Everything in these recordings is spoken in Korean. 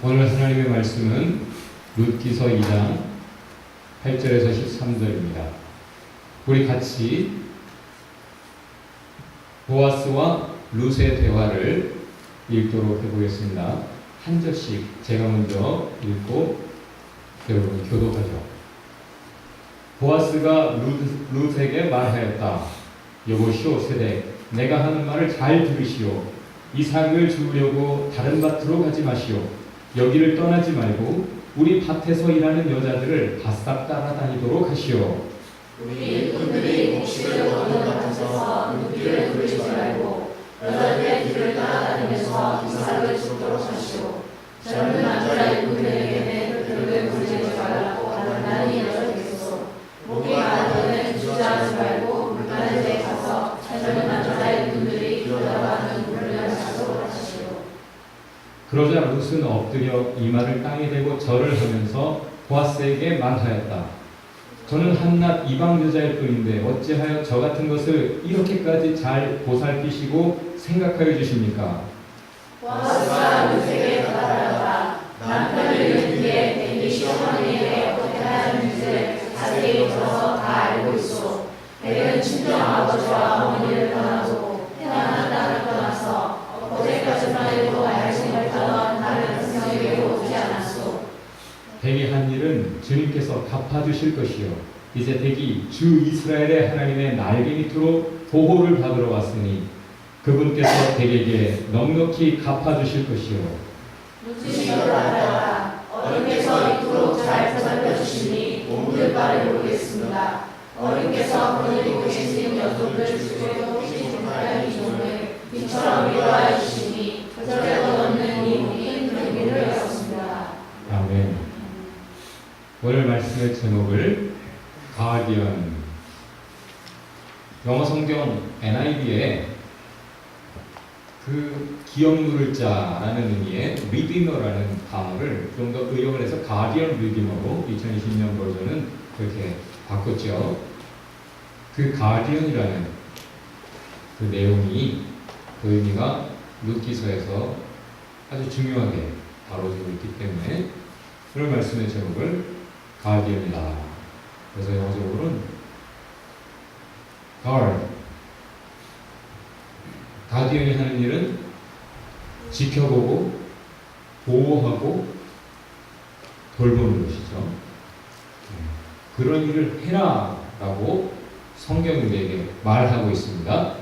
오늘 하나님의 말씀은 룻기서 2장 8절에서 13절입니다. 우리 같이 보아스와 룻의 대화를 읽도록 해보겠습니다. 한 절씩 제가 먼저 읽고 여러분 교독하죠. 보아스가 룻에게 말하였다. 여보시오 세대, 내가 하는 말을 잘 들으시오. 이삭을 주우려고 다른 밭으로 가지 마시오. 여기를 떠나지 말고 우리 밭에서 일하는 여자들을 바싹 따라다니도록 하시오. 우리 일꾼들이 곡식을 거두는 밭에서 눈길을 돌리지 말고 여자들의 뒤를 따라다니면서 이삭을 줍도록 하시오. 젊은 남자 일꾼들에게는 그를 부르지 말라고 단단히 여쭈겠소. 목이 마르거든 주저하지 말고 물 가는 데 가서 젊은 남자 일꾼들이 들어가는 물을 마시도록 하시오. 그러자 룻은 엎드려 이마를 땅에 대고 절을 하면서 보아스에게 말하였다. 저는 한낱 이방 여자일 뿐인데 어찌하여 저 같은 것을 이렇게까지 잘 보살피시고 생각하여 주십니까? 보아스가 룻에게 말하였다. 남편을 잃은 뒤에 대기 시어머니에게 어떻게 하였는지를 자세히 들어서 다 알고 있소. 백은 친정 아버지와 어머니를 떠나고 태어난 땅을 떠나서 어제까지만 해도 알지 못하던 다른 백성에게로 오지 않았소. 백이 한 일은 주님께서 갚아주실 것이요 이제 백이 주 이스라엘의 하나님의 날개 밑으로 보호를 받으러 왔으니 그분께서 백에게 넉넉히 갚아주실 것이요. 룻이 말하였다. 어른께서 이토록 잘 보살펴주시니 몸둘 바를 모르겠습니다. 어른께서 거느리고 계신 여종을 주께도 시집하여 이 종을 이처럼 위로하여 주시니 그절에 얻는 이 몸이 되기를 하였습니다. 아멘. 오늘 말씀의 제목을 가디언, 영어 성경 NIV에 그 기억 누를 자라는 의미의 리디머라는 단어를 좀 더 의역을 해서 가디언 리디머로 2020년 버전은 그렇게 바꿨죠. 그 가디언이라는 그 내용이 그 의미가 룻기서에서 아주 중요하게 다뤄지고 있기 때문에 오늘 말씀의 제목을 가디언이다. 그래서 영어적으로는 guard. 가디언이 하는 일은 지켜보고 보호하고 돌보는 것이죠. 그런 일을 해라 라고 성경이 우리에게 말하고 있습니다.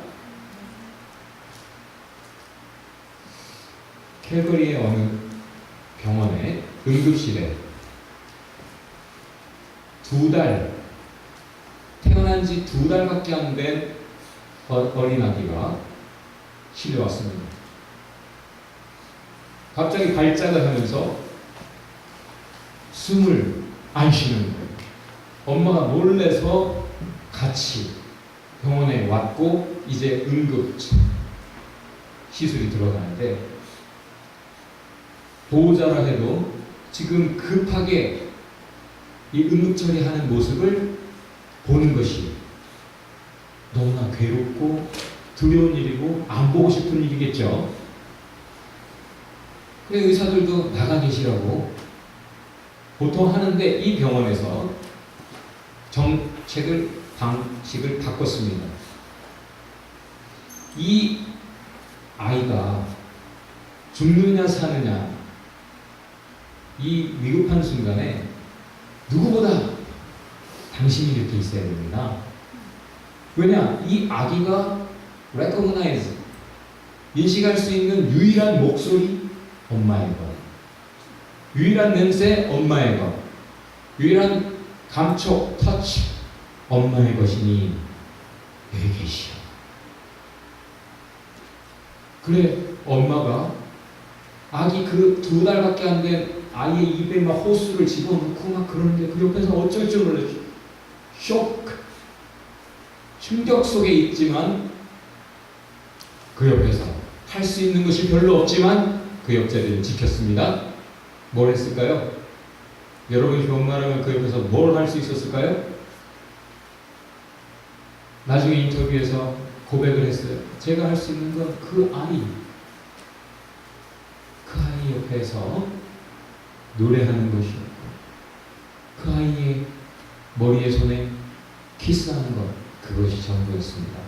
캘거리의 어느 병원의 응급실에 2달, 태어난 지 2달밖에 안 된 어린아기가 실려왔습니다. 갑자기 발작을 하면서 숨을 안 쉬는 거예요. 엄마가 놀래서 같이 병원에 왔고 이제 응급 시술이 들어가는데 보호자라 해도 지금 급하게 이 응급 처리하는 모습을 보는 것이 너무나 괴롭고 두려운 일이고 안 보고 싶은 일이겠죠. 근데 의사들도 나가 계시라고 보통 하는데 이 병원에서 정책을 방식을 바꿨습니다. 이 아이가 죽느냐 사느냐 이 위급한 순간에 누구보다 당신이 이렇게 있어야 됩니다. 왜냐? 이 아기가 recognize, 인식할 수 있는 유일한 목소리, 엄마의 것. 유일한 냄새, 엄마의 것. 유일한 감촉, 터치, 엄마의 것이니 여기 계시오. 그래, 엄마가 아기 그 2달밖에 안 된 아이의 입에 막 호수를 집어넣고 막 그러는데 그 옆에서 어쩔 줄 몰라. 쇼크. 충격 속에 있지만 그 옆에서 할 수 있는 것이 별로 없지만 그 옆자리를 지켰습니다. 뭘 했을까요? 여러분이 병마라면 그 옆에서 뭘 할 수 있었을까요? 나중에 인터뷰에서 고백을 했어요. 제가 할 수 있는 건 그 아이 옆에서 노래하는 것이었고 그 아이의 머리에 손에 키스하는 것, 그것이 전부였습니다.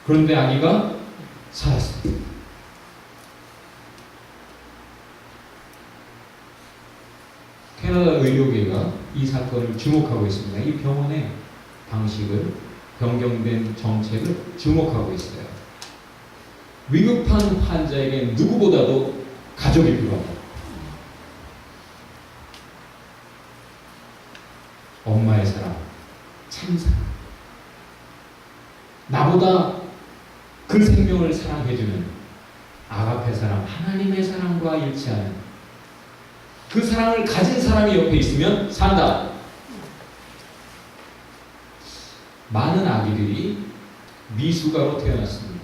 그런데 아기가 살았습니다. 캐나다 의료계가 이 사건을 주목하고 있습니다. 이 병원의 방식을, 변경된 정책을 주목하고 있어요. 위급한 환자에게 누구보다도 가족이 필요하다. 엄마의 사랑, 참 사랑. 나보다 그 생명을 사랑해주는 아가페 사랑, 하나님의 사랑과 일치하는 그 사랑을 가진 사람이 옆에 있으면 산다. 많은 아기들이 미숙아로 태어났습니다.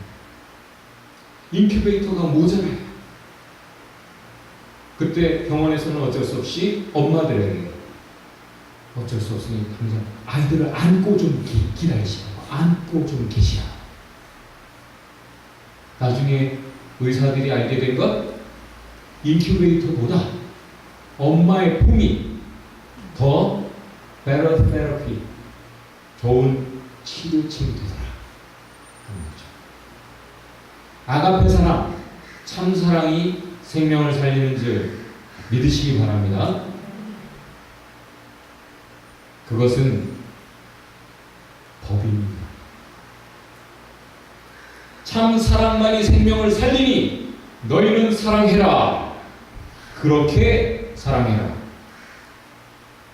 인큐베이터가 모자라요. 그때 병원에서는 어쩔 수 없이 엄마들에게 어쩔 수 없으니 항상 아이들을 안고 좀 기다리시라고, 안고 좀 계시라. 나중에 의사들이 알게 된 것, 인큐베이터보다 엄마의 품이 더 better therapy, 좋은 치료책이 되더라. 아가페 사랑, 참 사랑이 생명을 살리는 줄 믿으시기 바랍니다. 그것은 법입니다. 참 사랑만이 생명을 살리니 너희는 사랑해라. 그렇게 사랑해라.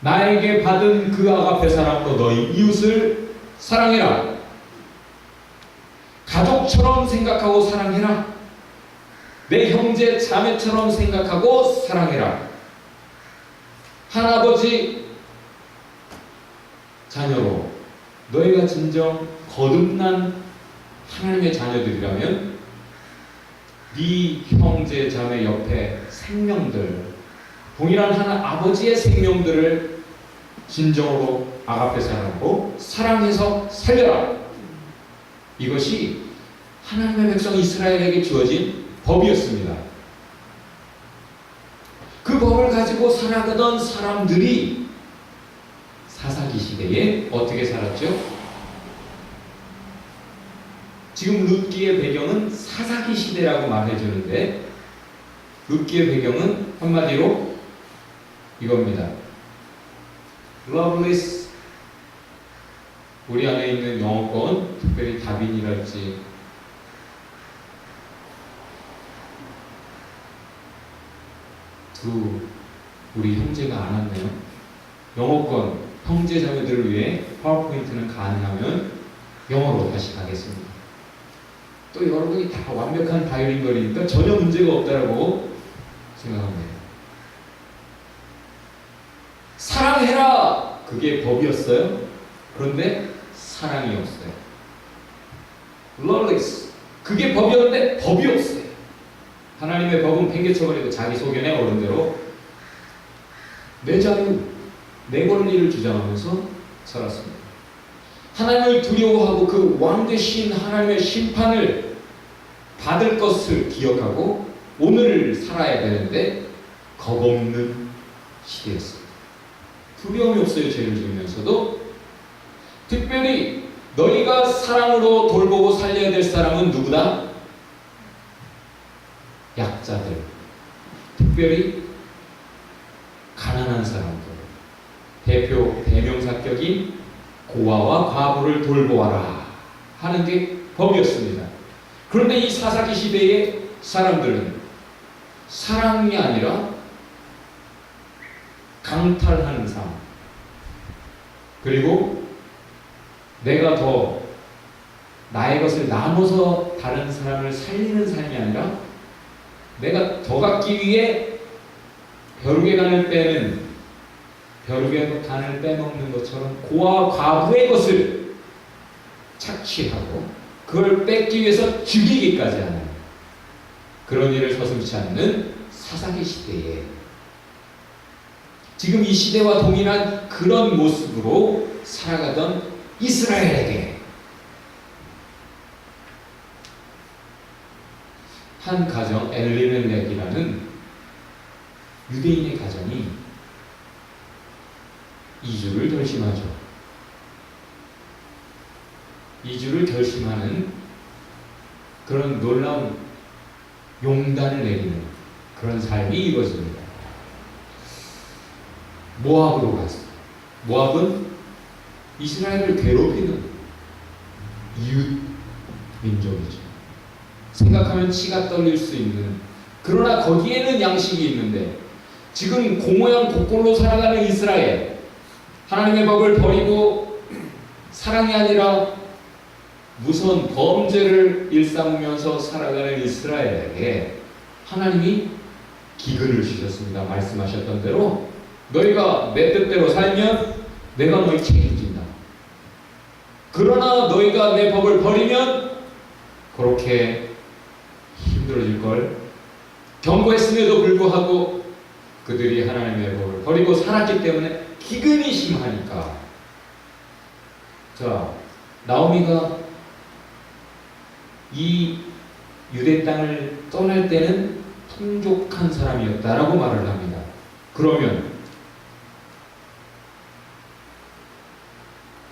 나에게 받은 그 아가페 사랑으로 너희 이웃을 사랑해라. 가족처럼 생각하고 사랑해라. 내 형제 자매처럼 생각하고 사랑해라. 할아버지 자녀로 너희가 진정 거듭난 하나님의 자녀들이라면 네 형제 자매 옆에 생명들, 동일한 하나 아버지의 생명들을 진정으로 아가페 사랑으로 사랑해서 살려라. 이것이 하나님의 백성 이스라엘에게 주어진 법이었습니다. 그 법을 가지고 살아가던 사람들이 사사기 시대에 어떻게 살았죠? 지금 룻기의 배경은 사사기 시대라고 말해주는데 룻기의 배경은 한마디로 이겁니다. Loveless, 우리 안에 있는 영어권, 특별히 다빈이랄지 우리 형제가 안 왔네요. 영어권 형제 자매들을 위해 파워포인트는 가능하면 영어로 다시 가겠습니다. 또 여러분이 다 완벽한 바이올린 거리니까 전혀 문제가 없다라고 생각합니다. 사랑해라! 그게 법이었어요. 그런데 사랑이 없어요. Loveless, 그게 법이었는데 법이 없어요. 하나님의 법은 팽개쳐버리고 자기 소견에 어른대로 내 자유, 내 권리를 주장하면서 살았습니다. 하나님을 두려워하고 그 왕 되신 하나님의 심판을 받을 것을 기억하고 오늘을 살아야 되는데 겁없는 시대였습니다. 두려움이 없어요. 죄를 지으면서도. 특별히 너희가 사랑으로 돌보고 살려야 될 사람은 누구다? 약자들, 특별히 가난한 사람들, 대명사격인 고아와 과부를 돌보아라 하는 게 법이었습니다. 그런데 이 사사기 시대의 사람들은 사랑이 아니라 강탈하는 삶, 그리고 내가 더 나의 것을 나눠서 다른 사람을 살리는 삶이 아니라 내가 더 갖기 위해 벼룩의 간을 빼는, 벼룩의 간을 빼먹는 것처럼 고아와 과부의 것을 착취하고 그걸 뺏기 위해서 죽이기까지 하는 그런 일을 서슴지 않는 사사기 시대에 지금 이 시대와 동일한 그런 모습으로 살아가던 이스라엘에게 한 가정 엘리멜렉이라는 유대인의 가정이 이주를 결심하죠. 이주를 결심하는 그런 놀라운 용단을 내리는 그런 삶이 이루어집니다. 모압으로 갔어요. 모압은 이스라엘을 괴롭히는 이웃 민족이죠. 생각하면 치가 떨릴 수 있는, 그러나 거기에는 양식이 있는데 지금 공허한 곡골로 살아가는 이스라엘, 하나님의 법을 버리고 사랑이 아니라 무서운 범죄를 일삼으면서 살아가는 이스라엘에게 하나님이 기근을 주셨습니다. 말씀하셨던 대로 너희가 내 뜻대로 살면 내가 너희 책임진다. 그러나 너희가 내 법을 버리면 그렇게 힘들어질 걸 경고했음에도 불구하고 그들이 하나님의 법을 버리고 살았기 때문에 기근이 심하니까, 자, 나오미가 이 유대 땅을 떠날 때는 풍족한 사람이었다라고 말을 합니다. 그러면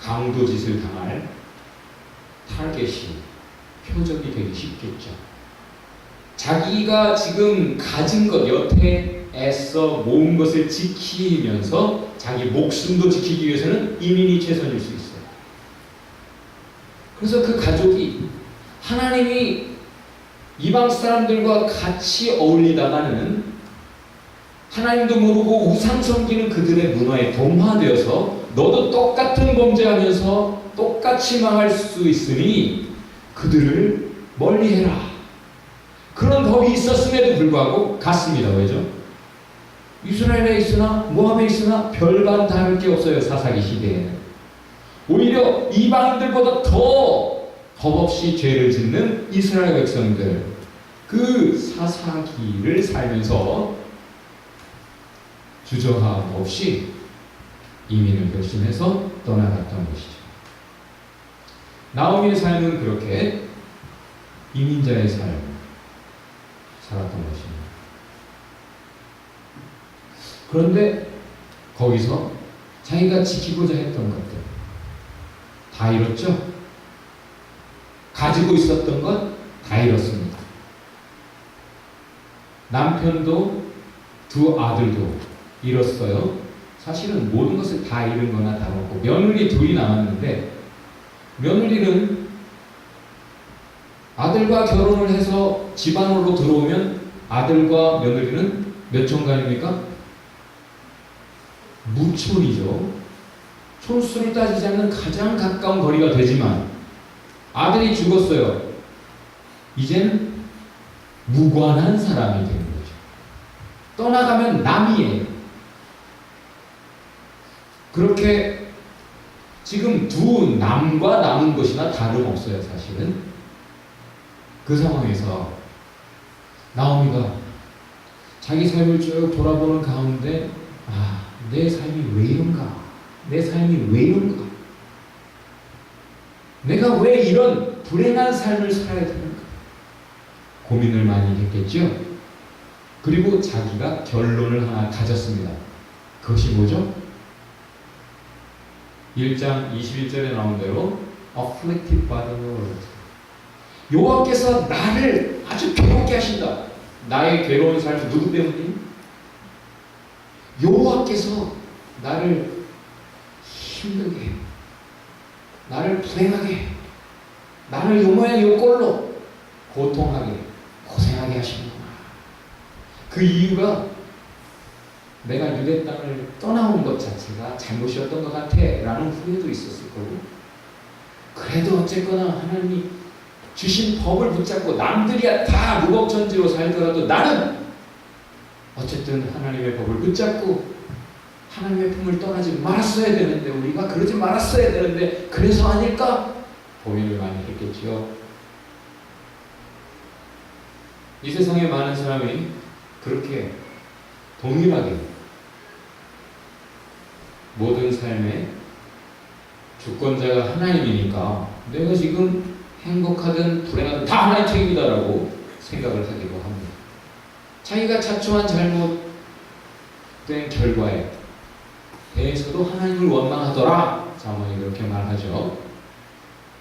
강도짓을 당할 타겟이 표적이 되기 쉽겠죠. 자기가 지금 가진 것, 여태 애써 모은 것을 지키면서 자기 목숨도 지키기 위해서는 이민이 최선일 수 있어요. 그래서 그 가족이 하나님이 이방 사람들과 같이 어울리다가는 하나님도 모르고 우상 섬기는 그들의 문화에 동화되어서 너도 똑같은 범죄하면서 똑같이 망할 수 있으니 그들을 멀리해라. 그런 법이 있었음에도 불구하고 갔습니다. 왜죠? 이스라엘에 있으나 모압에 있으나 별반 다를 게 없어요. 사사기 시대에는 오히려 이방인들보다 더 법 없이 죄를 짓는 이스라엘 백성들, 그 사사기를 살면서 주저함 없이 이민을 결심해서 떠나갔던 것이죠. 나오미의 삶은 그렇게 이민자의 삶을 살았던 것입니다. 그런데 거기서 자기가 지키고자 했던 것들 다 잃었죠? 가지고 있었던 것 다 잃었습니다. 남편도 두 아들도 잃었어요. 사실은 모든 것을 다 잃은 거나 다름없고 며느리 둘이 남았는데, 며느리는 아들과 결혼을 해서 집안으로 들어오면 아들과 며느리는 몇 촌간입니까? 무촌이죠. 촌수를 따지자면 가장 가까운 거리가 되지만 아들이 죽었어요. 이제는 무관한 사람이 되는 거죠. 떠나가면 남이에요. 그렇게 지금 두 남과 남은 것이나 다름없어요. 사실은 그 상황에서 나오미가 자기 삶을 쭉 돌아보는 가운데, 내 삶이 왜 이런가? 내 삶이 왜 이런가? 내가 왜 이런 불행한 삶을 살아야 되는가? 고민을 많이 했겠죠. 그리고 자기가 결론을 하나 가졌습니다. 그것이 뭐죠? 1장 21절에 나온 대로 afflicted by the Lord, 여호와께서 나를 아주 괴롭게 하신다. 나의 괴로운 삶은 누구 때문이니? 여호와께서 나를 힘들게 해, 나를 불행하게 해, 나를 요 모양 요 꼴로 고통하게, 고생하게 하시는구나. 그 이유가 내가 유대 땅을 떠나온 것 자체가 잘못이었던 것 같아 라는 후회도 있었을 거고, 그래도 어쨌거나 하나님이 주신 법을 붙잡고 남들이야 다 무법천지로 살더라도 나는 어쨌든 하나님의 법을 붙잡고 하나님의 품을 떠나지 말았어야 되는데, 우리가 그러지 말았어야 되는데 그래서 아닐까? 고민을 많이 했겠지요. 이 세상에 많은 사람이 그렇게 동일하게 모든 삶의 주권자가 하나님이니까 내가 지금 행복하든 불행하든 다 하나님 책임이다라고 생각을 하기도 합니다. 자기가 자초한 잘못, 된 결과에 대해서도 하나님을 원망하더라. 자문이 그렇게 말하죠.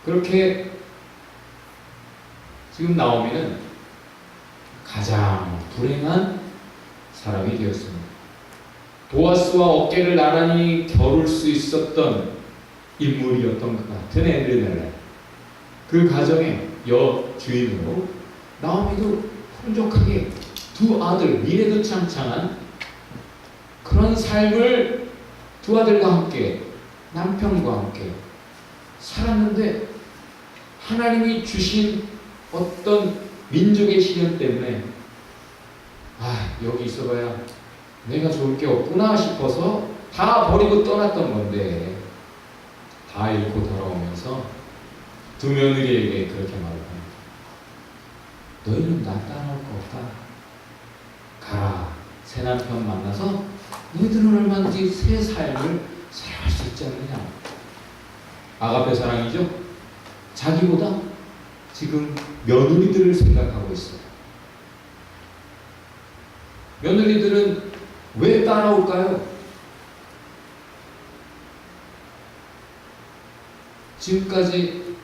그렇게 지금 나오미는 가장 불행한 사람이 되었습니다. 보아스와 어깨를 나란히 겨룰 수 있었던 인물이었던 것 같은 엘리멜렉, 그 가정의 여주인으로 나오미도 풍족하게 두 아들, 미래도 창창한 그런 삶을 두 아들과 함께, 남편과 함께 살았는데, 하나님이 주신 어떤 민족의 시련 때문에 여기 있어봐야 내가 좋을 게 없구나 싶어서 다 버리고 떠났던 건데, 다 잃고 돌아오면서 두 며느리에게 그렇게 말을 합니다. 너희는 나 따라올 거 없다. 가라. 새 남편 만나서 너희들은 얼마든지 새 삶을 살아갈 수 있지 않느냐. 아가페 사랑이죠. 자기보다 지금 며느리들을 생각하고 있어요. 며느리들은 왜 따라올까요? 지금까지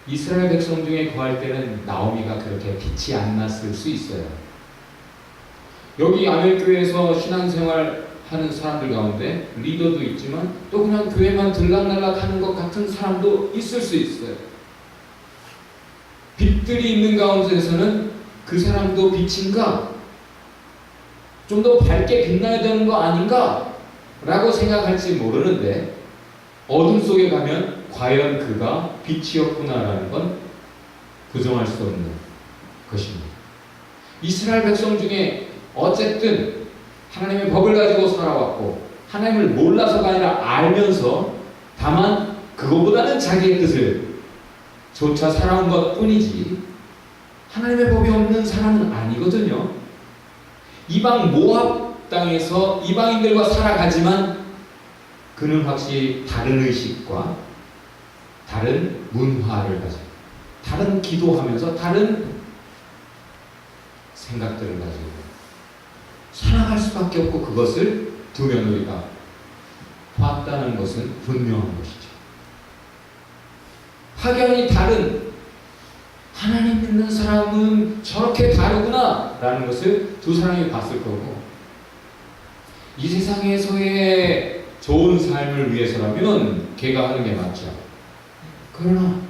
이스라엘 백성 중에 거할 때는 나오미가 그렇게 빛이 안 났을 수 있어요. 여기 아멜교회에서 신앙생활 하는 사람들 가운데 리더도 있지만 또 그냥 교회만 들락날락 하는 것 같은 사람도 있을 수 있어요. 빛들이 있는 가운데서는 그 사람도 빛인가? 좀 더 밝게 빛나야 되는 거 아닌가? 라고 생각할지 모르는데, 어둠 속에 가면 과연 그가 빛이었구나라는 건 부정할 수 없는 것입니다. 이스라엘 백성 중에 어쨌든 하나님의 법을 가지고 살아왔고, 하나님을 몰라서가 아니라 알면서 다만 그것보다는 자기의 뜻을 조차 살아온 것 뿐이지, 하나님의 법이 없는 사람은 아니거든요. 이방 모압 땅에서 이방인들과 살아가지만 그는 확실히 다른 의식과 다른 문화를 가지고, 다른 기도하면서 다른 생각들을 가지고 살아갈 수밖에 없고, 그것을 두 며느리가 봤다는 것은 분명한 것이죠. 확연히 다른, 하나님 믿는 사람은 저렇게 다르구나 라는 것을 두 사람이 봤을 거고, 이 세상에서의 좋은 삶을 위해서라면 걔가 하는 게 맞죠. 그러나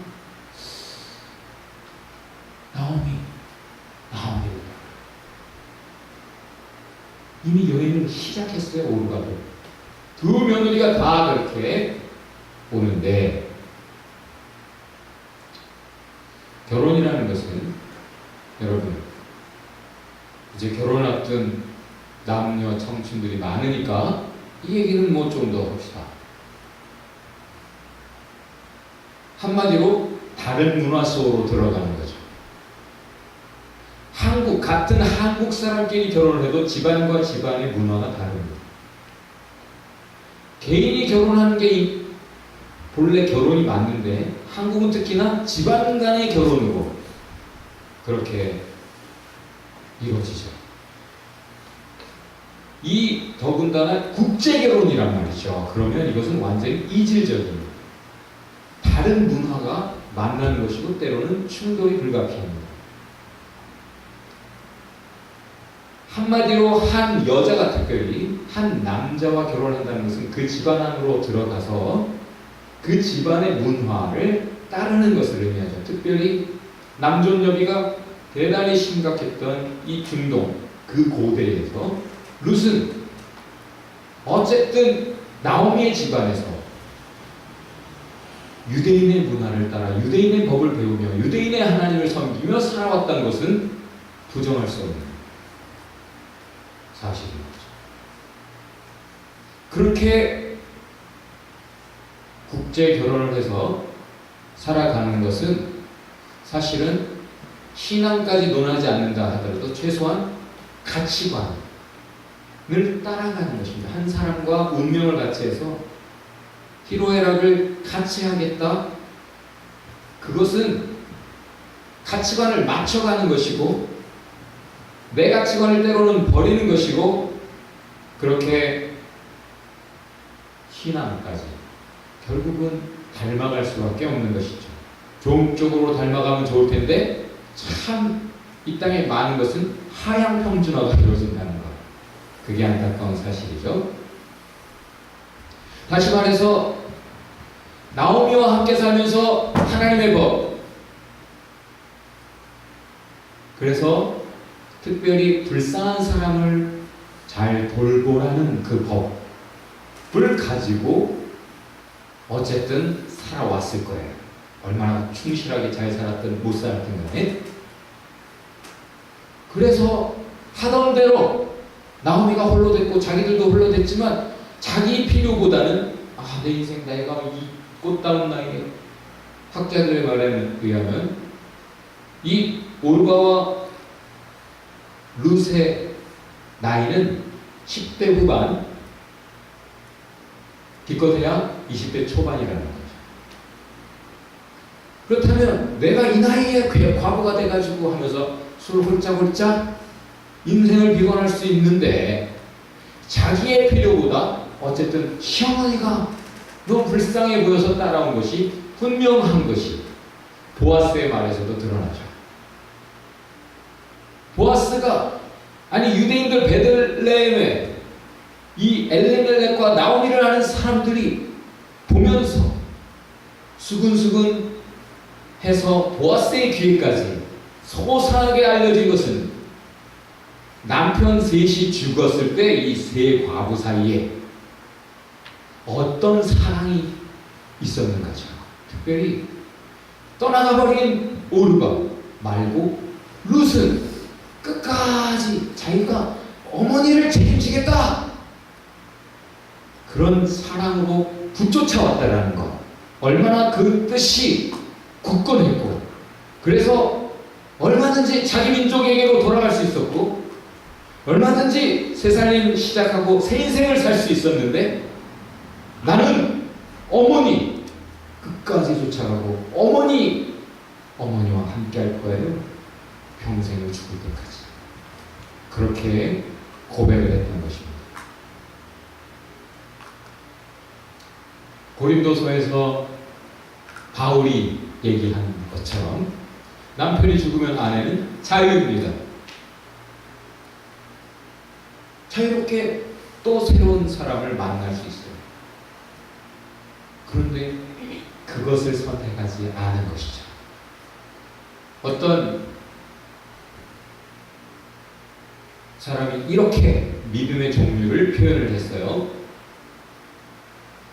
나오미 이미 여행을 시작했어요. 오르가도 두 며느리가 다 그렇게 오는데, 결혼이라는 것은 여러분, 이제 결혼 앞둔 남녀 청춘들이 많으니까 이 얘기는 뭐 좀 더 합시다. 한마디로 다른 문화 속으로 들어가는 거죠. 같은 한국 사람끼리 결혼을 해도 집안과 집안의 문화가 다릅니다. 개인이 결혼하는 게 본래 결혼이 맞는데, 한국은 특히나 집안 간의 결혼으로 그렇게 이루어지죠. 이 더군다나 국제결혼이란 말이죠. 그러면 이것은 완전히 이질적인 다른 문화가 만나는 것이고, 때로는 충돌이 불가피합니다. 한마디로 한 여자가 특별히 한 남자와 결혼한다는 것은 그 집안 안으로 들어가서 그 집안의 문화를 따르는 것을 의미하죠. 특별히 남존여비가 대단히 심각했던 이 중동, 그 고대에서 룻은 어쨌든 나오미의 집안에서 유대인의 문화를 따라 유대인의 법을 배우며 유대인의 하나님을 섬기며 살아왔다는 것은 부정할 수 없는 사실인 거죠. 그렇게 국제 결혼을 해서 살아가는 것은 사실은 신앙까지 논하지 않는다 하더라도 최소한 가치관을 따라가는 것입니다. 한 사람과 운명을 같이 해서 희로애락을 같이 하겠다. 그것은 가치관을 맞춰가는 것이고, 내 가치관을 때로는 버리는 것이고, 그렇게 신앙까지 결국은 닮아갈 수밖에 없는 것이죠. 종쪽으로 닮아가면 좋을 텐데 참 이 땅에 많은 것은 하향 평준화가 이루어진다는 것. 그게 안타까운 사실이죠. 다시 말해서 나오미와 함께 살면서 하나님의 법, 그래서 특별히 불쌍한 사람을 잘 돌보라는 그 법을 가지고 어쨌든 살아왔을 거예요. 얼마나 충실하게 잘 살았든 못 살았든 간에. 그래서 하던 대로 나오미가 홀로 됐고 자기들도 홀로 됐지만 자기 필요보다는 내 인생 내가 이 꽃다운 나이에, 학자들의 말에 의하면 이 올가와 룻의 나이는 10대 후반, 기껏해야 20대 초반이라는 거죠. 그렇다면 내가 이 나이에 과부가 돼가지고 하면서 술 홀짝홀짝 인생을 비관할 수 있는데, 자기의 필요보다 어쨌든 시어머니가 너무 불쌍해 보여서 따라온 것이 분명한 것이 보아스의 말에서도 드러나죠. 보아스가, 아니 유대인들 베들레헴에 이 엘리멜렉과 나오미를 아는 사람들이 보면서 수근수근 해서 보아스의 귀에까지 소상하게 알려진 것은 남편 셋이 죽었을 때 이 세 과부 사이에 어떤 사랑이 있었는가죠. 특별히 떠나가버린 오르바 말고 룻은 끝까지 자기가 어머니를 책임지겠다, 그런 사랑으로 붙쫓아왔다라는 것, 얼마나 그 뜻이 굳건했고, 그래서 얼마든지 자기 민족에게로 돌아갈 수 있었고, 얼마든지 새 살림 시작하고 새 인생을 살 수 있었는데, 나는 어머니 끝까지 쫓아가고 어머니와 함께 할 거예요. 평생을 죽을 때까지. 그렇게 고백을 했던 것입니다. 고린도서에서 바울이 얘기한 것처럼 남편이 죽으면 아내는 자유입니다. 자유롭게 또 새로운 사람을 만날 수 있어요. 그런데 그것을 선택하지 않은 것이죠. 어떤 사람이 이렇게 믿음의 종류를 표현을 했어요.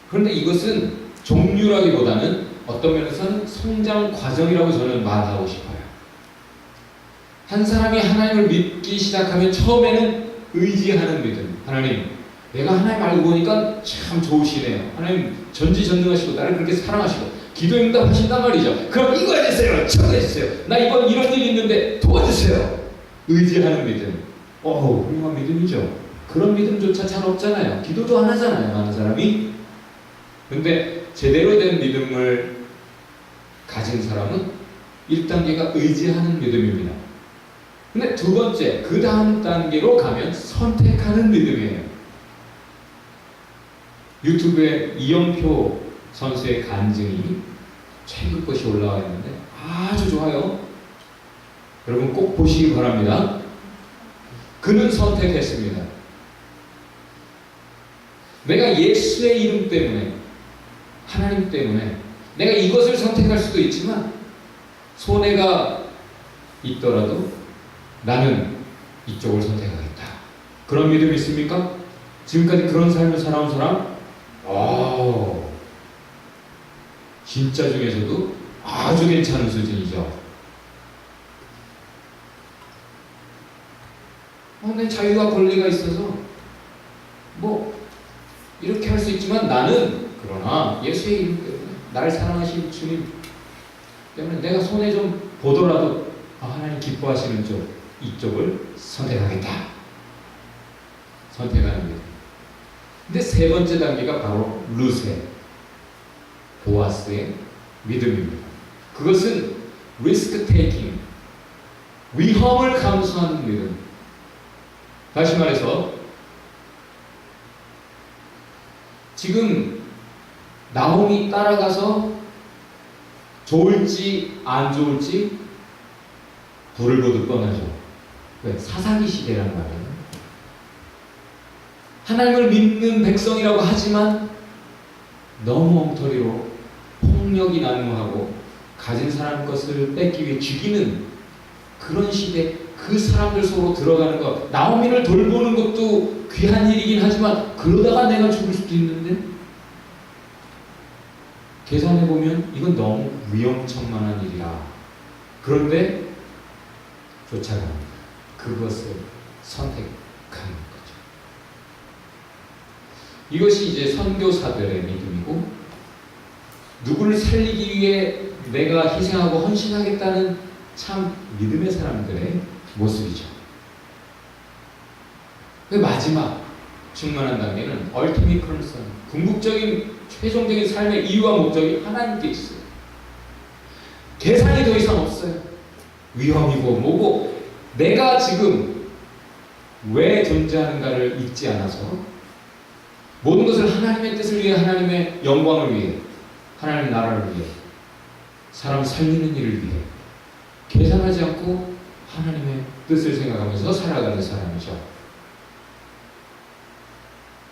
그런데 이것은 종류라기보다는 어떤 면에서는 성장 과정이라고 저는 말하고 싶어요. 한 사람이 하나님을 믿기 시작하면 처음에는 의지하는 믿음. 하나님, 내가 하나님 알고 보니까 참 좋으시네요. 하나님 전지전능하시고 나를 그렇게 사랑하시고 기도 응답하신단 말이죠. 그럼 이거 해주세요. 저거 해주세요. 나 이번 이런 일이 있는데 도와주세요. 의지하는 믿음. 훌륭한 믿음이죠. 그런 믿음조차 잘 없잖아요. 기도도 안 하잖아요, 많은 사람이. 근데 제대로 된 믿음을 가진 사람은 1단계가 의지하는 믿음입니다. 근데 두 번째, 그 다음 단계로 가면 선택하는 믿음이에요. 유튜브에 이영표 선수의 간증이 최근 것이 올라와 있는데 아주 좋아요. 여러분 꼭 보시기 바랍니다. 그는 선택했습니다. 내가 예수의 이름 때문에, 하나님 때문에 내가 이것을 선택할 수도 있지만 손해가 있더라도 나는 이쪽을 선택하겠다. 그런 믿음이 있습니까? 지금까지 그런 삶을 살아온 사람? 진짜 중에서도 아주 괜찮은 수준이죠. 내 자유와 권리가 있어서 이렇게 할 수 있지만 나는 그러나 예수의 이름 때문에, 나를 사랑하신 주님 때문에 내가 손해 좀 보더라도 하나님 기뻐하시는 이쪽을 선택하겠다. 선택하는 믿음. 근데 세 번째 단계가 바로 룻의, 보아스의 믿음입니다. 그것은 리스크 테이킹, 위험을 감수하는 믿음. 다시 말해서 지금 나홈이 따라가서 좋을지 안 좋을지 불을 보듯 뻔하죠. 왜? 사사기 시대란 말이에요. 하나님을 믿는 백성이라고 하지만 너무 엉터리로 폭력이 난무하고 가진 사람 것을 뺏기 위해 죽이는 그런 시대, 그 사람들 속으로 들어가는 것. 나오미를 돌보는 것도 귀한 일이긴 하지만 그러다가 내가 죽을 수도 있는데, 계산해보면 이건 너무 위험천만한 일이야. 그런데 쫓아갑니다. 그것을 선택하는 거죠. 이것이 이제 선교사들의 믿음이고, 누구를 살리기 위해 내가 희생하고 헌신하겠다는 참 믿음의 사람들의 모습이죠. 그 마지막 충만한 단계는 ultimate concern, 궁극적인 최종적인 삶의 이유와 목적이 하나님께 있어요. 계산이 더 이상 없어요. 위험이고 뭐고 내가 지금 왜 존재하는가를 잊지 않아서 모든 것을 하나님의 뜻을 위해, 하나님의 영광을 위해, 하나님의 나라를 위해, 사람 살리는 일을 위해 계산하지 않고 하나님의 뜻을 생각하면서 살아가는 사람이죠.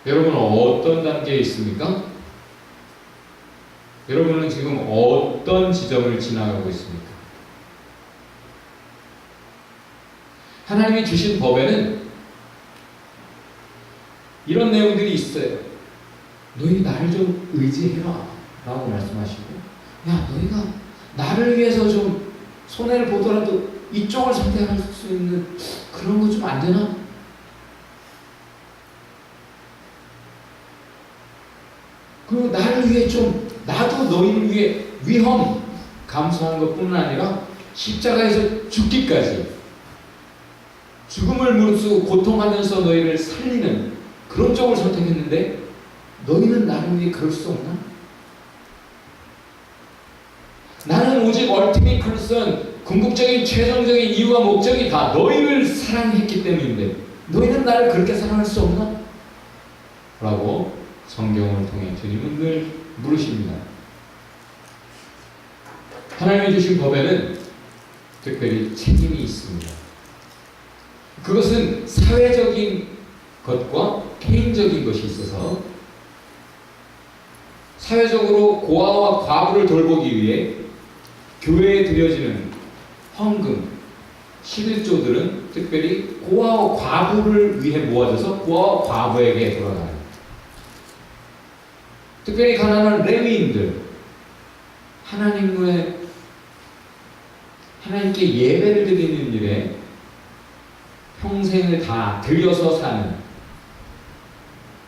여러분은 어떤 단계에 있습니까? 여러분은 지금 어떤 지점을 지나가고 있습니까? 하나님이 주신 법에는 이런 내용들이 있어요. 너희 나를 좀 의지해라 라고 말씀하시고, 야 너희가 나를 위해서 좀 손해를 보더라도 이쪽을 선택할 수 있는 그런 거 좀 안 되나? 그리고 나를 위해 좀, 나도 너희를 위해 위험 감수하는 것뿐만 아니라 십자가에서 죽기까지, 죽음을 무릅쓰고 고통하면서 너희를 살리는 그런 쪽을 선택했는데 너희는 나를 위해 그럴 수 없나? 나는 오직 ultimate concern, 궁극적인 최종적인 이유와 목적이 다 너희를 사랑했기 때문인데 너희는 나를 그렇게 사랑할 수 없나? 라고 성경을 통해 주님은 늘 물으십니다. 하나님이 주신 법에는 특별히 책임이 있습니다. 그것은 사회적인 것과 개인적인 것이 있어서, 사회적으로 고아와 과부를 돌보기 위해 교회에 드려지는 헌금, 11조들은 특별히 고아와 과부를 위해 모아져서 고아와 과부에게 돌아가요. 특별히 가난한 레위인들, 하나님께 예배를 드리는 일에 평생을 다 들여서 사는,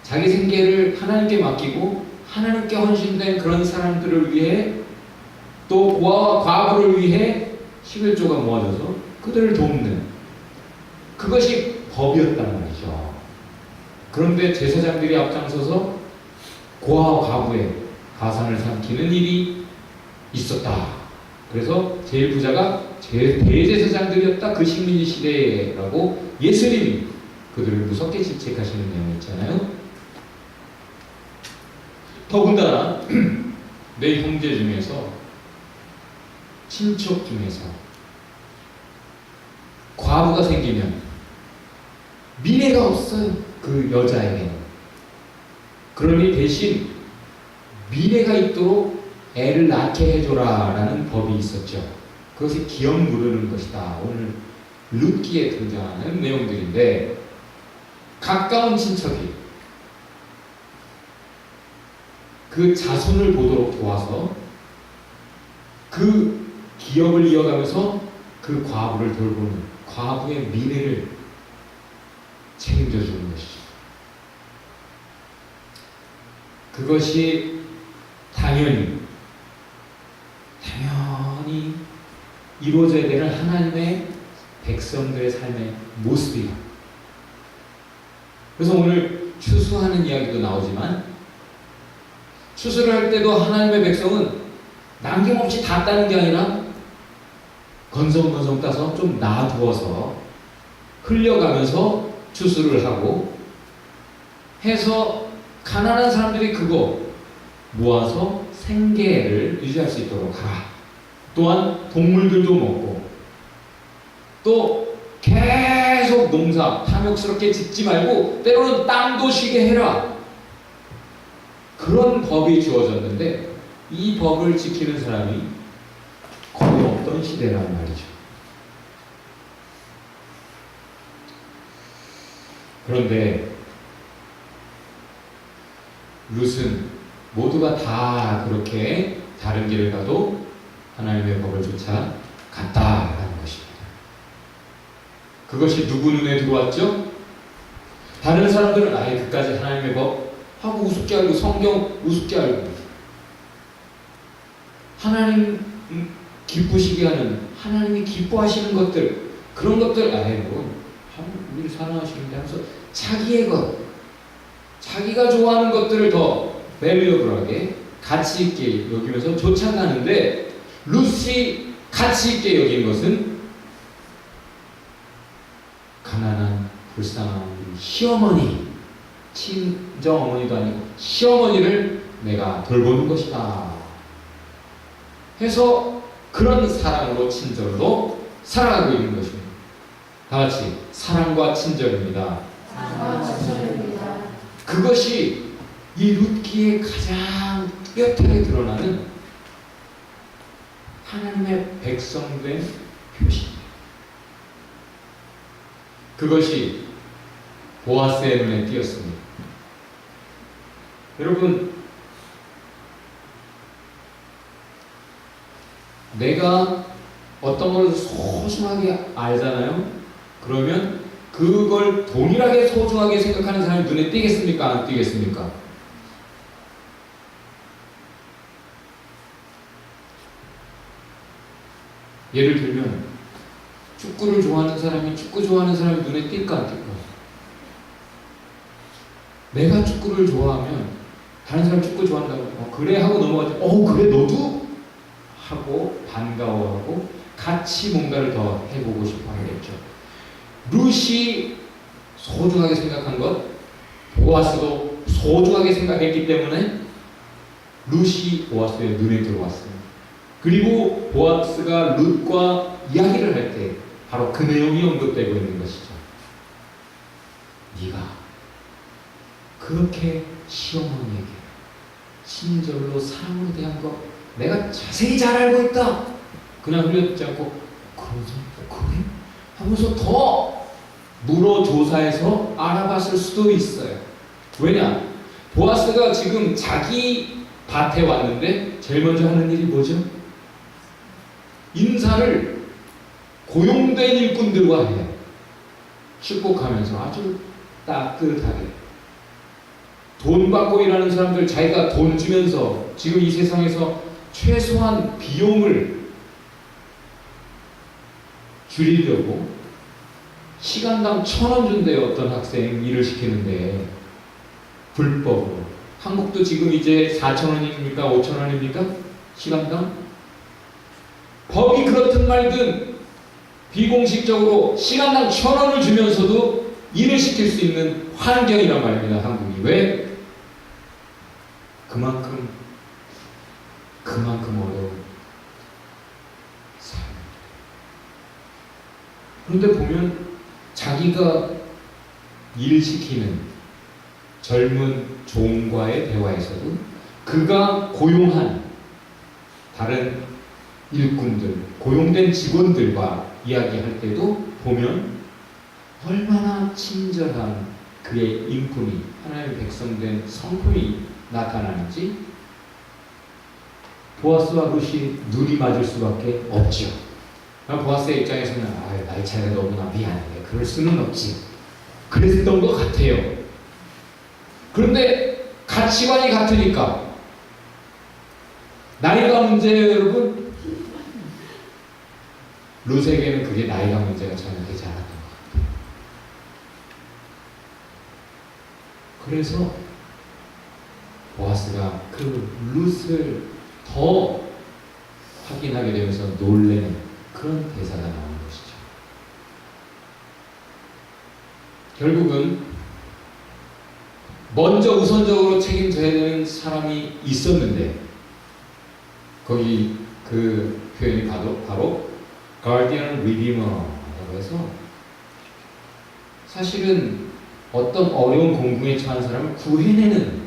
자기 생계를 하나님께 맡기고 하나님께 헌신된 그런 사람들을 위해, 또 고아와 과부를 위해 11조가 모아져서 그들을 돕는, 그것이 법이었단 말이죠. 그런데 제사장들이 앞장서서 고아와 과부의 가산을 삼키는 일이 있었다. 그래서 제일 부자가 대제사장들이었다. 그 식민지 시대라고 예수님이 그들을 무섭게 질책하시는 내용이 있잖아요. 더군다나 내 형제 중에서, 친척 중에서 과부가 생기면 미래가 없어요. 그 여자에게는. 그러니 대신 미래가 있도록 애를 낳게 해줘라 라는 법이 있었죠. 그것이 기업 물으는 것이다. 오늘 룻기에 등장하는 내용들인데, 가까운 친척이 그 자손을 보도록 도와서 그 기업을 이어가면서 그 과부를 돌보는, 과부의 미래를 책임져 주는 것이죠. 그것이 당연히 이루어져야 되는 하나님의 백성들의 삶의 모습이다. 그래서 오늘 추수하는 이야기도 나오지만, 추수를 할 때도 하나님의 백성은 남김없이 다 따는 게 아니라 건성건성 따서 좀 놔두어서 흘려가면서 추수를 하고 해서 가난한 사람들이 그거 모아서 생계를 유지할 수 있도록 하라. 또한 동물들도 먹고 또 계속 농사 탐욕스럽게 짓지 말고 때로는 땅도 쉬게 해라. 그런 법이 주어졌는데 이 법을 지키는 사람이 거의 없던 시대란 말이죠. 그런데 룻은 모두가 다 그렇게 다른 길을 가도 하나님의 법을 쫓아 갔다라는 것입니다. 그것이 누구 눈에 들어왔죠? 다른 사람들은 아예 그까지 하나님의 법 하고 우습게 알고 성경 우습게 알고 하나님 기쁘시게 하는 하나님이 기뻐하시는 것들 그런 것들 아예 뭐 우리를 사랑하시는데 하면서 자기의 것 자기가 좋아하는 것들을 더 밸류어블하게 가치 있게 여기면서 쫓아가는데 룻이 가치 있게 여긴 것은 가난한 불쌍한 시어머니 친정 어머니도 아니고 시어머니를 내가 돌보는 것이다 해서 그런 사랑으로 친절로 살아가고 있는 것입니다. 다같이 사랑과 친절입니다. 그것이 이 룻기에 가장 뚜렷하게 드러나는 하나님의 백성된 표시입니다. 그것이 보아스의 눈에 띄었습니다. 여러분, 내가 어떤 걸 소중하게 알잖아요? 그러면 그걸 동일하게 소중하게 생각하는 사람이 눈에 띄겠습니까? 안 띄겠습니까? 예를 들면 축구를 좋아하는 사람이 축구 좋아하는 사람이 눈에 띌까 안 띌까? 내가 축구를 좋아하면 다른 사람 축구 좋아한다고 그래 하고 넘어가지 그래 너도? 하고 반가워하고 같이 뭔가를 더 해보고 싶어 하겠죠. 룻이 소중하게 생각한 것 보아스도 소중하게 생각했기 때문에 룻이 보아스의 눈에 들어왔습니다. 그리고 보아스가 룻과 이야기를 할 때 바로 그 내용이 언급되고 있는 것이죠. 네가 그렇게 시어머니에게 친절로 사랑으로 대한 것 내가 자세히 잘 알고 있다. 그냥 흘려듣지 않고 그래? 하면서 더 물어 조사해서 알아봤을 수도 있어요. 왜냐? 보아스가 지금 자기 밭에 왔는데 제일 먼저 하는 일이 뭐죠? 인사를 고용된 일꾼들과 해요. 축복하면서 아주 따뜻하게 돈 받고 일하는 사람들 자기가 돈 주면서 지금 이 세상에서 최소한 비용을 줄이려고 시간당 1,000원 준대요. 어떤 학생 일을 시키는데 불법으로. 한국도 지금 이제 4,000원입니까? 5,000원입니까? 시간당? 법이 그렇든 말든 비공식적으로 시간당 1,000원을 주면서도 일을 시킬 수 있는 환경이란 말입니다. 한국이. 왜? 그만큼 어려운 삶. 그런데 보면 자기가 일시키는 젊은 종과의 대화에서도 그가 고용한 다른 일꾼들, 고용된 직원들과 이야기할 때도 보면 얼마나 친절한 그의 인품이 하나님의 백성된 성품이 나타나는지 보아스와 룻이 눈이 맞을 수밖에 없죠. 보아스의 입장에서는 나이 차이가 너무나 미안해. 그럴 수는 없지. 그랬던 것 같아요. 그런데 가치관이 같으니까 나이가 문제예요, 여러분. 룻에게는 그게 나이가 문제가 전혀 되지 않았던 것 같아요. 그래서 보아스가 그 룻을 더 확인하게 되면서 놀래는 그런 대사가 나오는 것이죠. 결국은 먼저 우선적으로 책임져야 되는 사람이 있었는데 거기 그 표현이 바로 Guardian Redeemer라고 해서 사실은 어떤 어려운 공궁에 처한 사람을 구해내는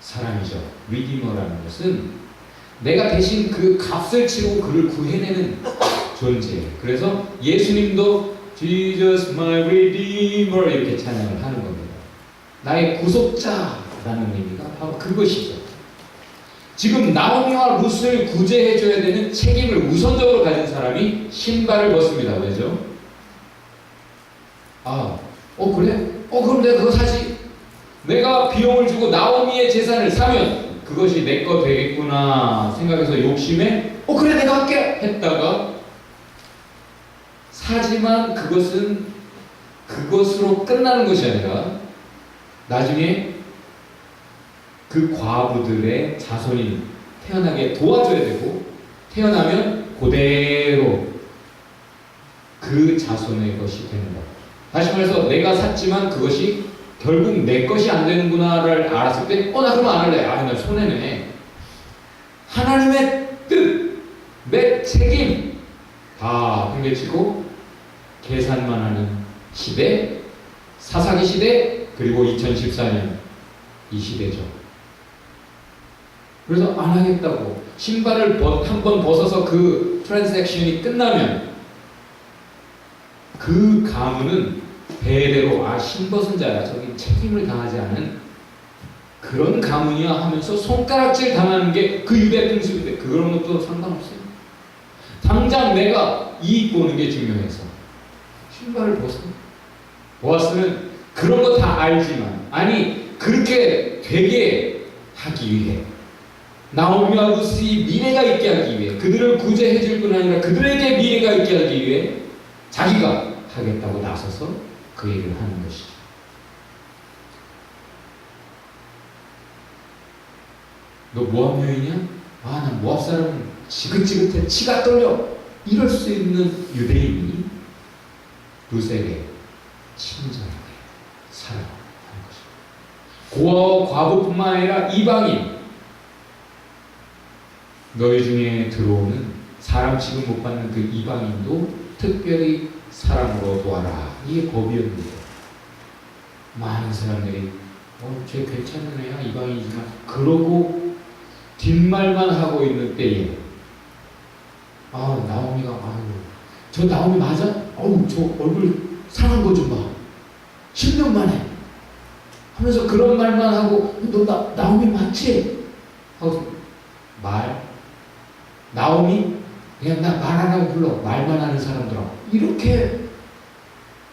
사람이죠. Redeemer라는 것은 내가 대신 그 값을 치르고 그를 구해내는 존재. 그래서 예수님도 Jesus my Redeemer 이렇게 찬양을 하는 겁니다. 나의 구속자라는 의미가 바로 그것이죠. 지금 나오미와 룻을 구제해줘야 되는 책임을 우선적으로 가진 사람이 신발을 벗습니다. 왜죠? 그래? 그럼 내가 그거 사지. 내가 비용을 주고 나오미의 재산을 사면 그것이 내 거 되겠구나 생각해서 욕심에 그래 내가 할게 했다가 사지만 그것은 그것으로 끝나는 것이 아니라 나중에 그 과부들의 자손이 태어나게 도와줘야 되고 태어나면 그대로 그 자손의 것이 되는 것. 다시 말해서 내가 샀지만 그것이 결국 내 것이 안 되는구나를 알았을 때 나 그러면 안 할래. 나 손해네. 하나님의 뜻, 내 책임 다 내려치고 계산만 하는 시대, 사사기 시대, 그리고 2014년 이 시대죠. 그래서 안 하겠다고 신발을 한번 벗어서 그 트랜잭션이 끝나면 그 가문은 대대로 신벗은 자야 저기 책임을 다하지 않은 그런 가문이야 하면서 손가락질 당하는 게 그 유대 풍습인데 그런 것도 상관없어요. 당장 내가 이익 보는 게 중요해서 신발을 보았으면 그런 거 다 알지만 그렇게 되게 하기 위해 나오미와 룻이 미래가 있게 하기 위해 그들을 구제해 줄 뿐 아니라 그들에게 미래가 있게 하기 위해 자기가 하겠다고 나서서 그 일을 하는 것이죠. 너 모압 여인이야? 난 모압 사람은 지긋지긋해 치가 떨려 이럴 수 있는 유대인이 룻에게 친절하게 살아가는 것입니다. 고아와 과부뿐만 아니라 이방인 너희 중에 들어오는 사람 취급 못 받는 그 이방인도 특별히 사랑으로 도와라. 이게 법이었는데 많은 사람들이 쟤 괜찮은 애야 이방인이지만 그러고 뒷말만 하고 있는 때에 나오미가 저 나오미 맞아? 저 얼굴 상한 거 좀 봐. 10년 만에 하면서 그런 말만 하고 너 나오미 맞지? 하고 나오미? 그냥 나 말 안 하고 불러. 말만 하는 사람들아. 이렇게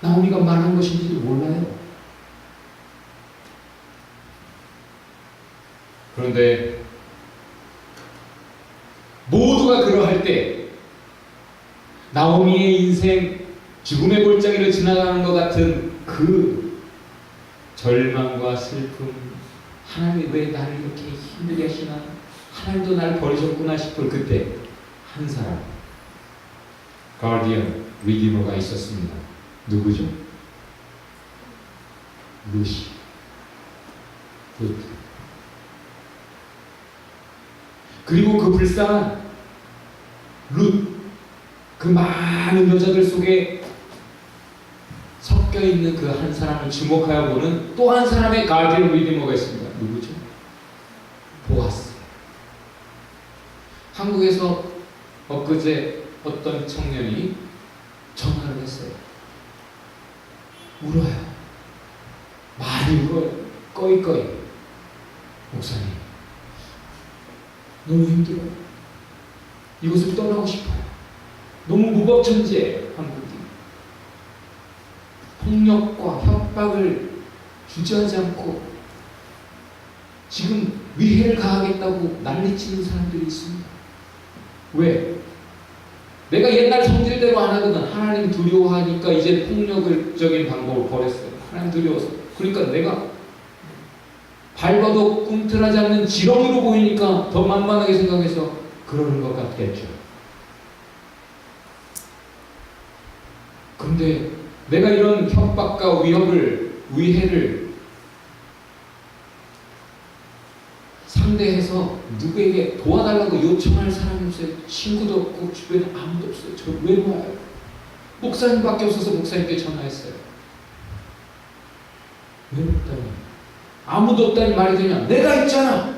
나오미가 말한 것인지도 몰라요. 그런데 모두가 그러할 때 나오미의 인생 죽음의 골짜기를 지나가는 것 같은 그 절망과 슬픔, 하나님이 왜 나를 이렇게 힘들게 하시나? 하나님도 나를 버리셨구나 싶을 그때 한 사람, 가디언 리디머가 있었습니다. 누구죠? 룻이. 그리고 그 불쌍한 룻, 그 많은 여자들 속에 섞여 있는 그 한 사람을 주목하여 보는 또 한 사람의 가디언 리디머가 있습니다. 누구죠? 보아스. 한국에서 엊그제 어떤 청년이 전화를 했어요. 울어요. 많이 울어요. 꺼이꺼이. 목사님, 너무 힘들어요. 이곳을 떠나고 싶어요. 너무 무법천지예요, 한국이. 폭력과 협박을 주저하지 않고 지금 위해를 가하겠다고 난리치는 사람들이 있습니다. 왜? 내가 옛날 성질대로 안 하거든. 하나님 두려워하니까 이제 폭력적인 방법을 버렸어요. 하나님 두려워서. 그러니까 내가 밟아도 꿈틀하지 않는 지렁이로 보이니까 더 만만하게 생각해서 그러는 것 같겠죠. 근데 내가 이런 협박과 위해를 상대해서 누구에게 도와달라고 요청할 사람이 없어요. 친구도 없고 주변에 아무도 없어요. 저 외로워요. 목사님밖에 없어서 목사님께 전화했어요. 외롭다니. 아무도 없다니 말이 되냐? 내가 있잖아.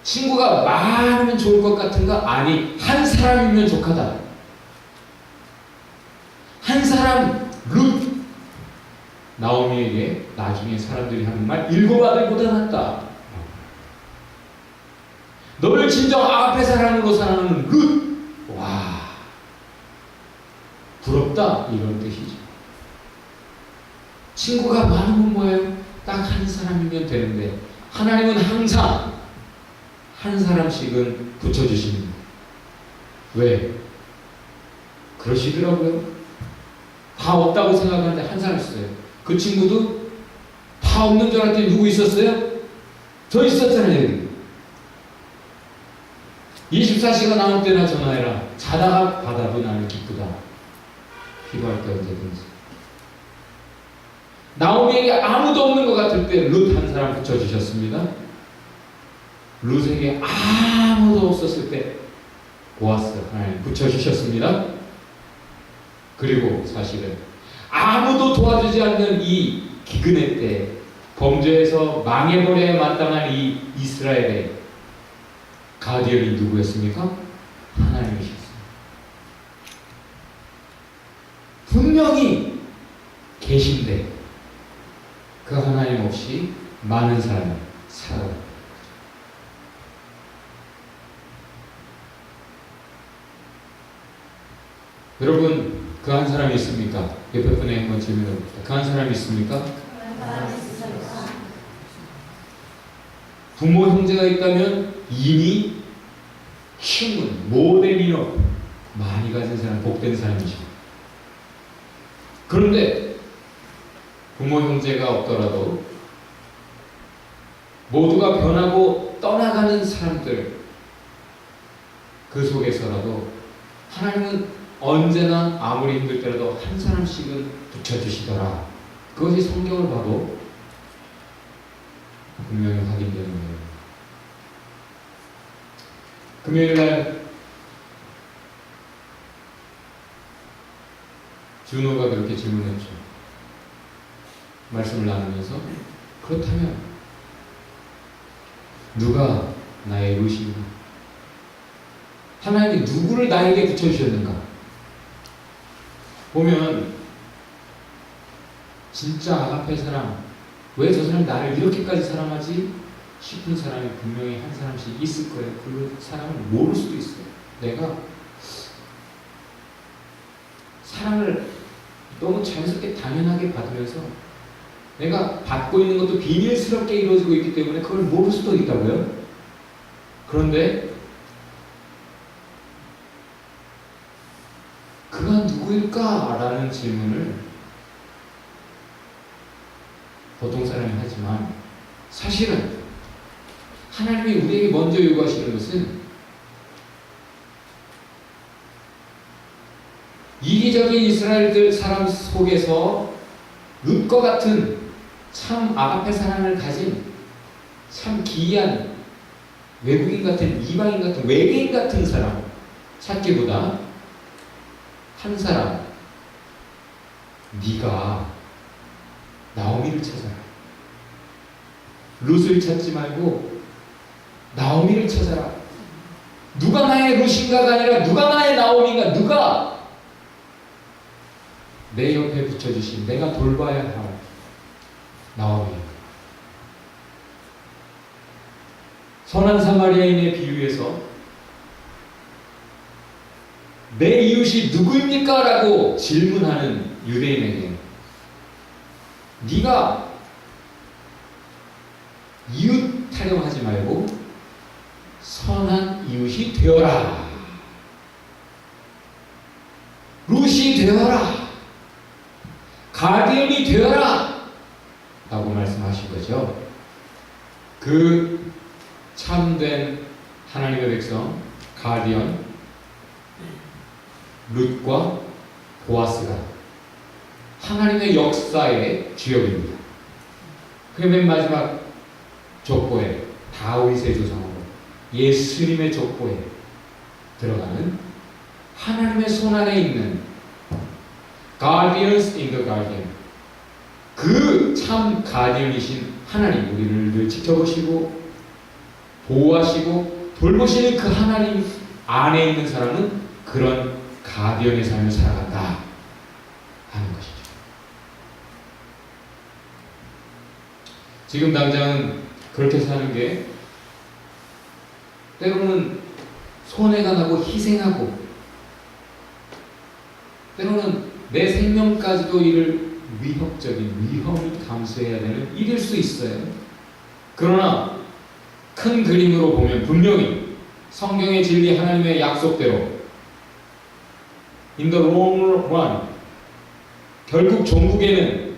친구가 많으면 좋을 것 같은가? 아니, 한 사람이면 족하다. 한 사람, 룻. 나오미에게 나중에 사람들이 하는 말, 7 아들보다 낫다. 너를 진정 아가페 사랑으로 사랑하는 룻. 와, 부럽다 이런 뜻이죠. 친구가 많으면 뭐예요? 딱 한 사람이면 되는데 하나님은 항상 한 사람씩은 붙여주십니다. 왜? 그러시더라고요. 다 없다고 생각하는데 한 사람 있어요. 그 친구도 다 없는 줄 알았더니 누구 있었어요? 저 있었잖아요. 24시간 나올 때나 전화해라. 자다가 받아도 나는 기쁘다. 필요할 때 언제든지. 나오미에게 아무도 없는 것 같을 때 룻 한 사람 붙여주셨습니다. 룻에게 아무도 없었을 때 보아스 하나님 붙여주셨습니다. 그리고 사실은 아무도 도와주지 않는 이 기근의 때 범죄에서 망해버려야 마땅한 이 이스라엘의 가디언이 누구였습니까? 하나님이셨습니다. 분명히 계신데 그 하나님 없이 많은 사람이 살아갑니다. 여러분, 그 한 사람이 있습니까? 옆에 분에 한번 질문해 봅시다. 그 한 사람이 있습니까? 부모 형제가 있다면 이미 충분 모델이너 많이 가진 사람, 복된 사람이죠. 그런데 부모 형제가 없더라도 모두가 변하고 떠나가는 사람들, 그 속에서라도 하나님은 언제나 아무리 힘들 때라도 한 사람씩은 붙여주시더라. 그것이 성경을 봐도 분명히 확인되는 거예요. 금요일날 준호가 그렇게 질문했죠. 말씀을 나누면서 그렇다면 누가 나의 룻인가? 하나님이 누구를 나에게 붙여주셨는가? 보면 진짜 아가페 사랑, 왜 저 사람이 나를 이렇게까지 사랑하지? 싶은 사람이 분명히 한 사람씩 있을 거예요. 그 사람을 모를 수도 있어요. 내가 사랑을 너무 자연스럽게 당연하게 받으면서 내가 받고 있는 것도 비밀스럽게 이루어지고 있기 때문에 그걸 모를 수도 있다고요. 그런데 그가 누구일까? 라는 질문을 보통 사람이 하지만 사실은 하나님이 우리에게 먼저 요구하시는 것은 이기적인 이스라엘들 사람 속에서 룻과 같은 참 아가페 사랑을 가진 참 기이한 외국인 같은, 이방인 같은, 외계인 같은 사람 찾기보다 한 사람, 네가 나오미를 찾아라. 룻을 찾지 말고 나오미를 찾아라. 누가 나의 룻인가가 아니라 누가 나의 나오미인가, 누가 내 옆에 붙여주신, 내가 돌봐야 할 나오미. 선한 사마리아인의 비유에서 내 이웃이 누구입니까? 라고 질문하는 유대인에게 네가 이웃 타령하지 말고 선한 이웃이 되어라. 룻이 되어라. 가디언이 되어라. 라고 말씀하신 거죠. 그 참된 하나님의 백성 가디언 룻과 보아스가 하나님의 역사의 주역입니다. 그 맨 마지막 족보에 다윗의 조상으로 예수님의 족보에 들어가는 하나님의 손안에 있는 Guardians in the Guardian, 그 참 가디언이신 하나님, 우리를 늘 지켜보시고 보호하시고 돌보시는 그 하나님 안에 있는 사람은 그런 가디언의 삶을 살아간다 하는 것이죠. 지금 당장은 그렇게 사는 게 때로는 손해가 나고 희생하고 때로는 내 생명까지도 이를 위협적인 위험을 감수해야 되는 일일 수 있어요. 그러나 큰 그림으로 보면 분명히 성경의 진리 하나님의 약속대로 in the long run 결국 종국에는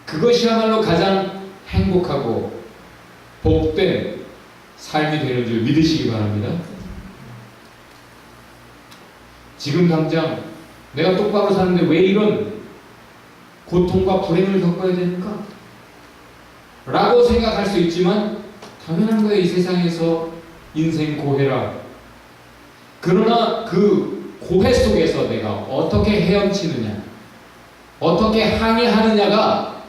그것이야말로 가장 행복하고 복된 삶이 되는 줄 믿으시기 바랍니다. 지금 당장 내가 똑바로 사는데 왜 이런 고통과 불행을 겪어야 됩니까? 라고 생각할 수 있지만 당연한 거예요. 이 세상에서 인생 고해라. 그러나 그 고해 속에서 내가 어떻게 헤엄치느냐, 어떻게 항해하느냐가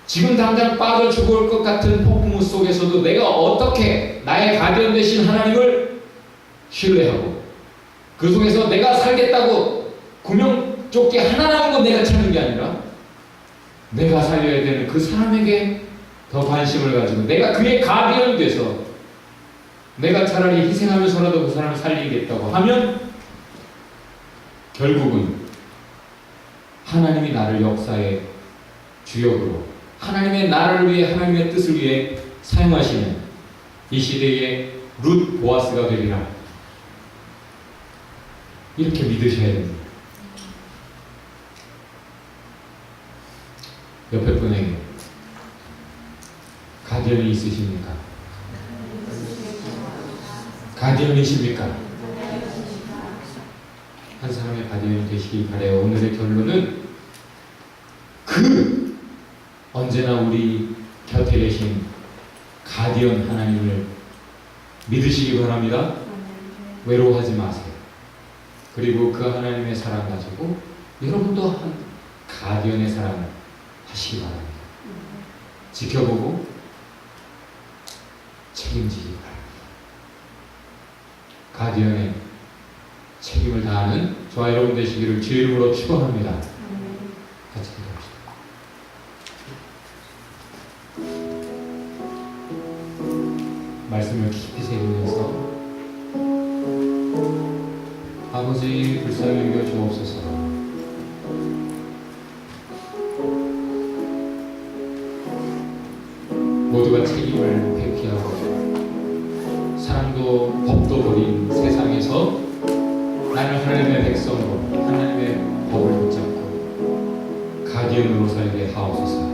지금 당장 빠져 죽을 것 같은 폭풍우 속에서도 내가 어떻게 나의 가디언 되신 하나님을 신뢰하고 그 속에서 내가 살겠다고 구명조끼 하나 남은 건 내가 찾는 게 아니라 내가 살려야 되는 그 사람에게 더 관심을 가지고 내가 그의 가디언이 돼서 내가 차라리 희생하면서라도 그 사람을 살리겠다고 하면 결국은 하나님이 나를 역사의 주역으로 하나님의 나라를 위해 하나님의 뜻을 위해 사용하시는 이 시대의 룻 보아스가 되리라. 이렇게 믿으셔야 됩니다. 옆에 분에게 가디언이 있으십니까? 가디언이십니까? 한 사람의 가디언이 되시기 바라요. 오늘의 결론은 그 언제나 우리 곁에 계신 가디언 하나님을 믿으시기 바랍니다. 외로워하지 마세요. 그리고 그 하나님의 사랑 가지고 여러분도 한 가디언의 사랑을 하시기 바랍니다. 지켜보고 책임지기 바랍니다. 가디언의 책임을 다하는 저와 여러분 되시기를 주의 이름으로 축원합니다. 같이 기도합시다. 말씀을 깊이 새기면서 아버지 불쌍히 여겨 주옵소서. 모두가 책임을 회피하고 사랑도 법도 버린 세상에서 나는 하나님의 백성으로 하나님의 법을 붙잡고 가디언으로 살게 하옵소서.